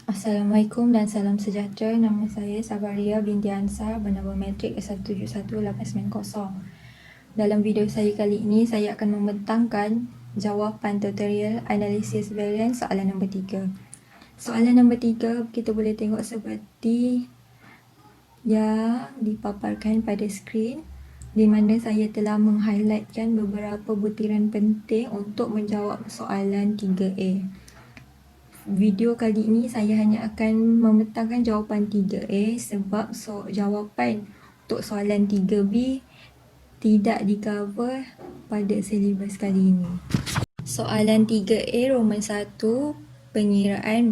Assalamualaikum dan salam sejahtera. Nama saya Sabaria binti Ansar, bernama metrik S1718990. Dalam video saya kali ini, saya akan membentangkan jawapan tutorial analisis variance soalan nombor 3. Soalan nombor 3 kita boleh tengok seperti yang dipaparkan pada skrin, di mana saya telah meng-highlightkan beberapa butiran penting untuk menjawab soalan 3A. Video kali ini saya hanya akan membentangkan jawapan 3A sebab jawapan untuk soalan 3B tidak di-cover pada silibus kali ini. Soalan 3A Roman 1, pengiraan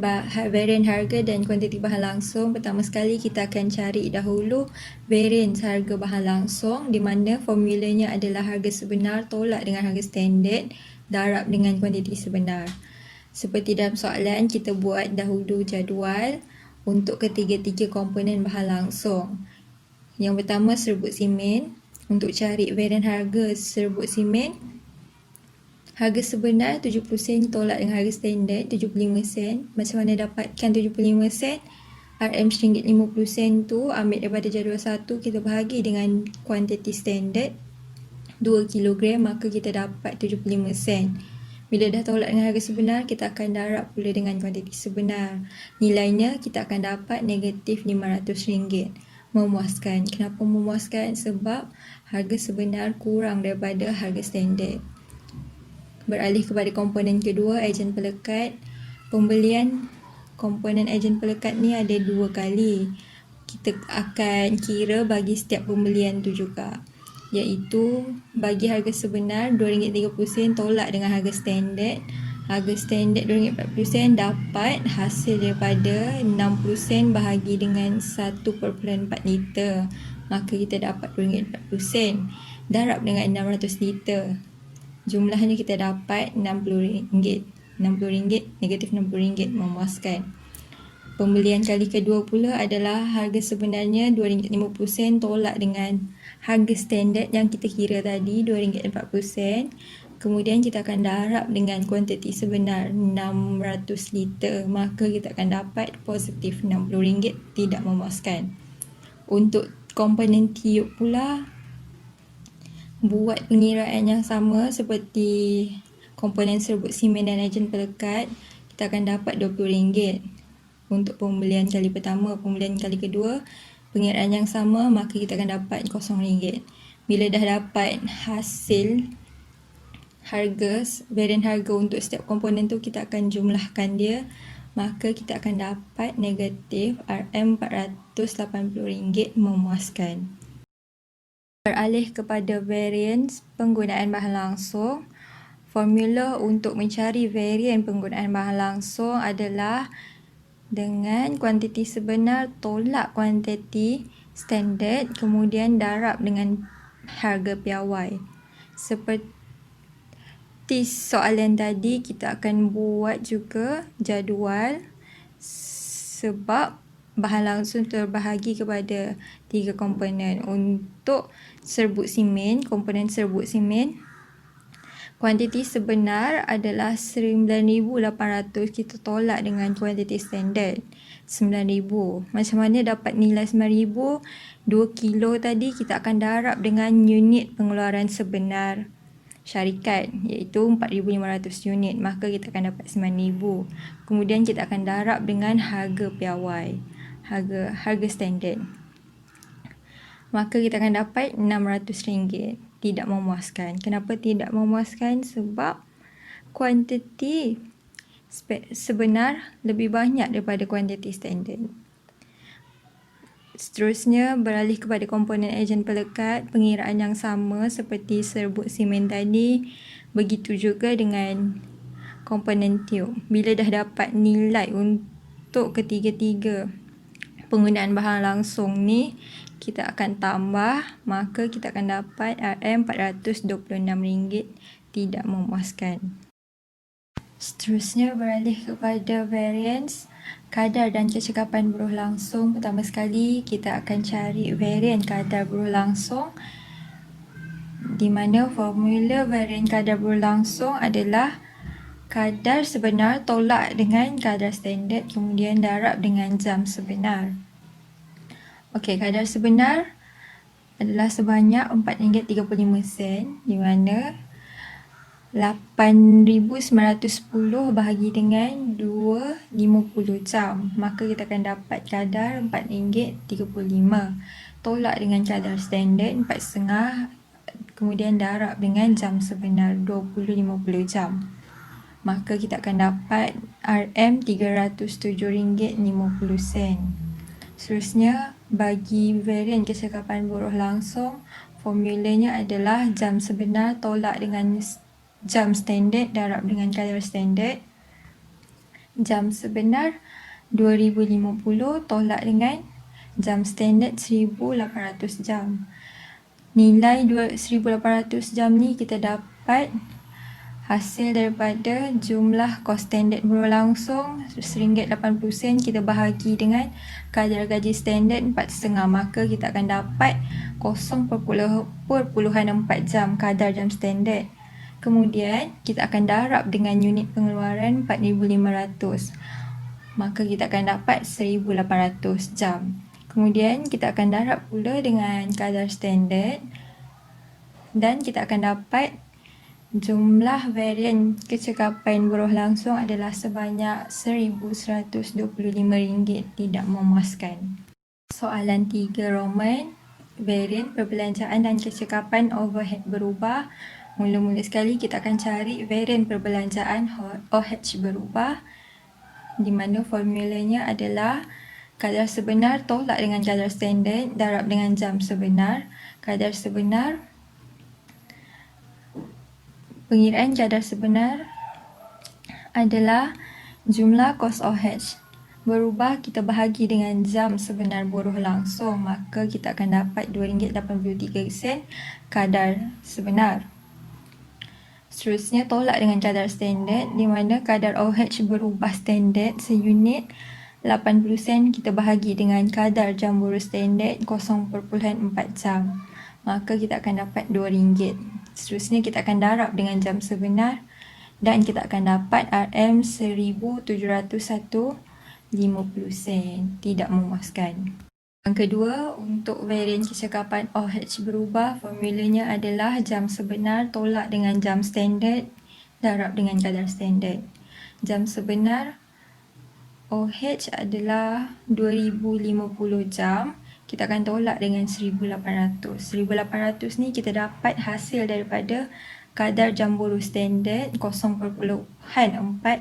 varian harga dan kuantiti bahan langsung. Pertama sekali kita akan cari dahulu variance harga bahan langsung, di mana formulanya adalah harga sebenar tolak dengan harga standard darab dengan kuantiti sebenar. Seperti dalam soalan, kita buat dahulu jadual untuk ketiga-tiga komponen bahan langsung. Yang pertama, serbuk simen. Untuk cari varian harga serbuk simen, harga sebenar 70 sen tolak dengan harga standard 75 sen. Macam mana dapatkan 75 sen? RM RM50 tu ambil daripada jadual 1, kita bahagi dengan kuantiti standard 2 kg, maka kita dapat 75 sen. Bila dah tolak dengan harga sebenar, kita akan darab pula dengan kuantiti sebenar. Nilainya kita akan dapat negatif RM500. Memuaskan. Kenapa memuaskan? Sebab harga sebenar kurang daripada harga standard. Beralih kepada komponen kedua, ejen pelekat. Pembelian komponen ejen pelekat ni ada 2 kali. Kita akan kira bagi setiap pembelian tu juga, iaitu bagi harga sebenar RM2.30 tolak dengan harga standard. Harga standard RM2.40 dapat hasil daripada 60 sen bahagi dengan 1/4 liter. Maka kita dapat RM2.40 darab dengan 600 liter. Jumlahnya kita dapat RM60. RM60, negatif RM60, memuaskan. Pembelian kali kedua pula adalah harga sebenarnya RM2.50 tolak dengan harga standard yang kita kira tadi RM2.40. Kemudian kita akan darab dengan kuantiti sebenar 600 liter. Maka kita akan dapat positif RM60, tidak memuaskan. Untuk komponen tiup pula, buat pengiraan yang sama seperti komponen serbuk simen dan ejen pelekat. Kita akan dapat RM20 untuk pembelian kali pertama. Pembelian kali kedua, pengiraan yang sama, maka kita akan dapat RM0. Bila dah dapat hasil varian harga untuk setiap komponen tu, kita akan jumlahkan dia, maka kita akan dapat negatif RM480, memuaskan. Beralih kepada variance penggunaan bahan langsung. Formula untuk mencari varian penggunaan bahan langsung adalah dengan kuantiti sebenar tolak kuantiti standard, kemudian darab dengan harga piawai. Seperti soalan tadi, kita akan buat juga jadual sebab bahan langsung terbahagi kepada 3 komponen. Untuk serbuk simen, komponen serbuk simen, kuantiti sebenar adalah 9,800. Kita tolak dengan kuantiti standard 9,000. Macam mana dapat nilai 9,000? 2 kilo tadi kita akan darab dengan unit pengeluaran sebenar syarikat, iaitu 4,500 unit. Maka kita akan dapat 9,000. Kemudian kita akan darab dengan harga piawai, harga standard. Maka kita akan dapat RM600. Tidak memuaskan. Kenapa tidak memuaskan? Sebab kuantiti sebenar lebih banyak daripada kuantiti standard. Seterusnya, beralih kepada komponen ejen pelekat. Pengiraan yang sama seperti serbuk simen tadi. Begitu juga dengan komponen tiup. Bila dah dapat nilai untuk ketiga-tiga penggunaan bahan langsung ni, kita akan tambah, maka kita akan dapat RM426, tidak memuaskan. Seterusnya, beralih kepada variance kadar dan kecekapan buruh langsung. Pertama sekali, kita akan cari varian kadar buruh langsung, di mana formula varian kadar buruh langsung adalah Kadar sebenar tolak dengan kadar standard, kemudian darab dengan jam sebenar. Okey, kadar sebenar adalah sebanyak RM4.35, di mana 8,910 bahagi dengan 250 jam. Maka kita akan dapat kadar RM4.35. Tolak dengan kadar standard 4,5, kemudian darab dengan jam sebenar 20-50 jam. Maka kita akan dapat RM307.50. Seterusnya, bagi varian kecekapan buruh langsung, formulanya adalah jam sebenar tolak dengan jam standard darab dengan kadar standard. Jam sebenar 2050 tolak dengan jam standard 1800 jam. Nilai 1800 jam ni kita dapat hasil daripada jumlah kos standard buruh langsung RM1.80 kita bahagi dengan kadar gaji standard 4,5, maka kita akan dapat 0.4 jam kadar jam standard. Kemudian kita akan darab dengan unit pengeluaran 4,500, maka kita akan dapat 1,800 jam. Kemudian kita akan darab pula dengan kadar standard dan kita akan dapat jumlah varian kecekapan buruh langsung adalah sebanyak RM1,125, tidak memuaskan. Soalan 3 Roman, varian perbelanjaan dan kecekapan overhead berubah. Mula-mula sekali kita akan cari varian perbelanjaan OH berubah, di mana formulanya adalah kadar sebenar tolak dengan kadar standard darab dengan jam sebenar. Kadar sebenar, pengiraan kadar sebenar adalah jumlah kos OH berubah kita bahagi dengan jam sebenar buruh langsung, maka kita akan dapat RM2.83 kadar sebenar. Seterusnya, tolak dengan kadar standard, di mana kadar OH berubah standard seunit 80 sen kita bahagi dengan kadar jam buruh standard 0.4 jam, maka kita akan dapat RM2. Seterusnya kita akan darab dengan jam sebenar dan kita akan dapat RM1,701.50, tidak memuaskan. Yang kedua, untuk varian kecekapan OH berubah, formulanya adalah jam sebenar tolak dengan jam standard darab dengan kadar standard. Jam sebenar OH adalah 2050 jam. Kita akan tolak dengan 1,800. 1,800 ni kita dapat hasil daripada kadar jam buruh standard 0.4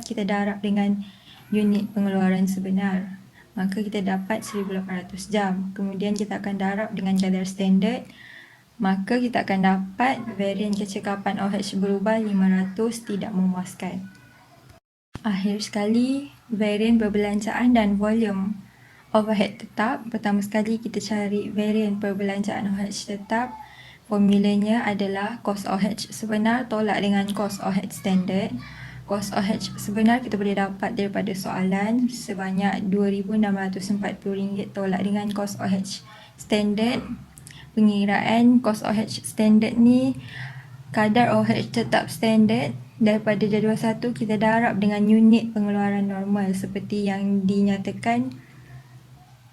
kita darab dengan unit pengeluaran sebenar, maka kita dapat 1,800 jam. Kemudian kita akan darab dengan kadar standard, maka kita akan dapat varian kecekapan OH berubah 500, tidak memuaskan. Akhir sekali, varian perbelanjaan dan volume overhead tetap. Pertama sekali kita cari varian perbelanjaan OH tetap. Formulanya adalah kos OH sebenar tolak dengan kos OH standard. Kos OH sebenar kita boleh dapat daripada soalan sebanyak RM2,640 tolak dengan kos OH standard. Pengiraan kos OH standard ni, kadar OH tetap standard daripada jadual 1 kita darab dengan unit pengeluaran normal seperti yang dinyatakan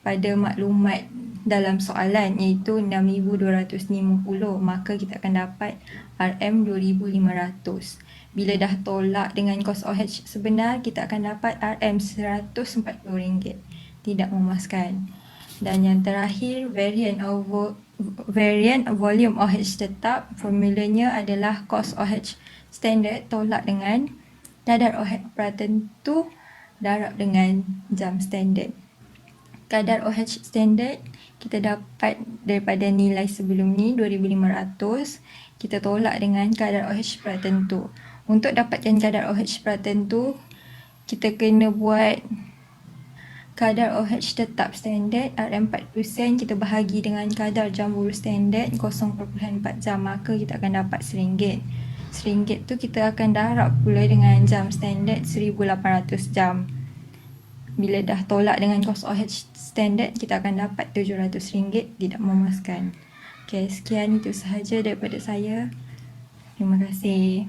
pada maklumat dalam soalan, iaitu 6,250, maka kita akan dapat RM2,500. Bila dah tolak dengan kos OH sebenar, kita akan dapat RM140, tidak memuaskan. Dan yang terakhir, varian volume OH tetap, formulanya adalah kos OH standard tolak dengan kadar OH pratentu darab dengan jam standard. Kadar OH standard kita dapat daripada nilai sebelum ni 2,500, kita tolak dengan kadar OH pratentu. Untuk dapatkan kadar OH pratentu, kita kena buat kadar OH tetap standard RM40 kita bahagi dengan kadar jam buruh standard 0.4 jam, maka kita akan dapat RM1. RM1 tu kita akan darab pula dengan jam standard 1,800 jam. Bila dah tolak dengan kos OH standard, kita akan dapat RM700, tidak memuaskan. Okey, sekian itu sahaja daripada saya. Terima kasih.